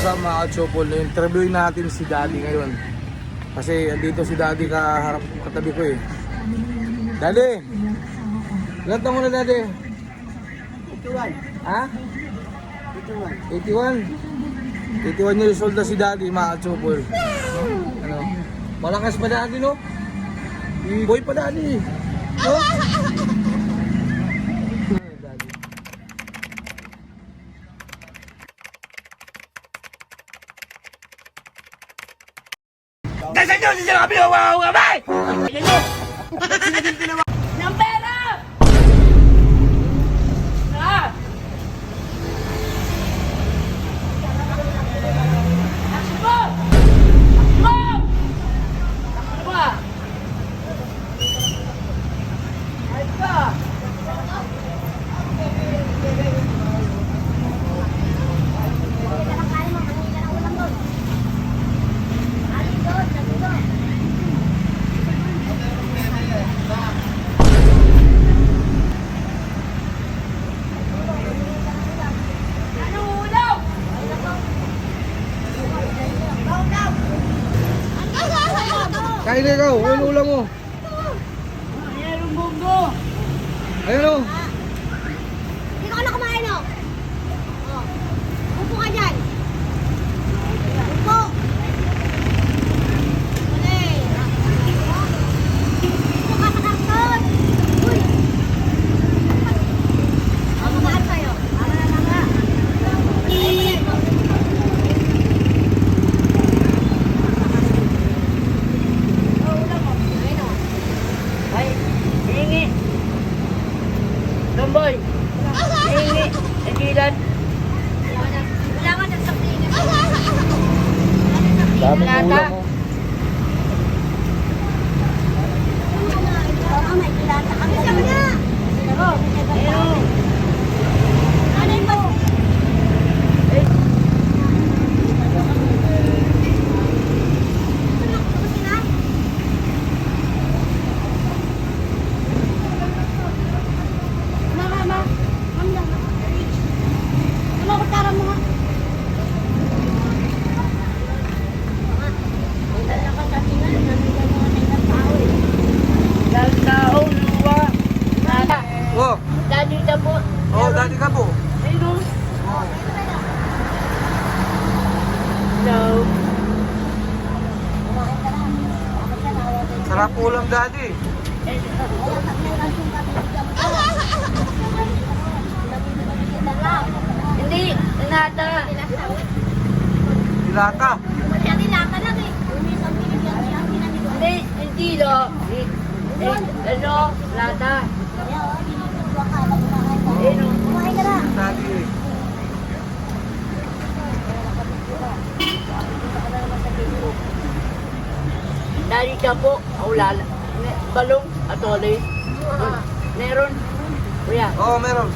what's up mga ka-chopol? Interviewin natin si Daddy ngayon. Kasi andito si Daddy kaharap katabi ko eh. Daddy! Ilan taon mo na Daddy? 81. Ha? 81. 81 years old na si Daddy mga ka-chopol. Ano? Malakas pa Daddy no? Boy pa Daddy. No? Kasi nyo, hindi kami umawawamay! Ayan nyo! Ng pera! Ha? Action mo! Action mo! Action mo! Ayos ka! Kain na ikaw, ano ulam mo? Ayan ang bunggo! Ayun o. Hindi ko na kumain, oh. Oh. Upo ka dyan. Upo. Ulit. Upo ka sa karton. Uy. Ang magaan tayo. Tama na, tama. Ay, hingi! Tomboy! Hingi! Nagilan! Wala ka ng saklingan. Dami Lata. ulam mo. May kilata kami sa kanya. Ayun! Ano yung bago? Laltao, luwa! Nata! Oh, Daddy ka po! oh Daddy ka po. Ayun! Hello! Sarap ulam Daddy. Hindi! Nata! Dilata. Hindi! Hindi lo! Ano? Lata! Ayun! Daddy. Daddy ka po! Aulala! Balong! Atole! Meron! Kuya! Oo, meron.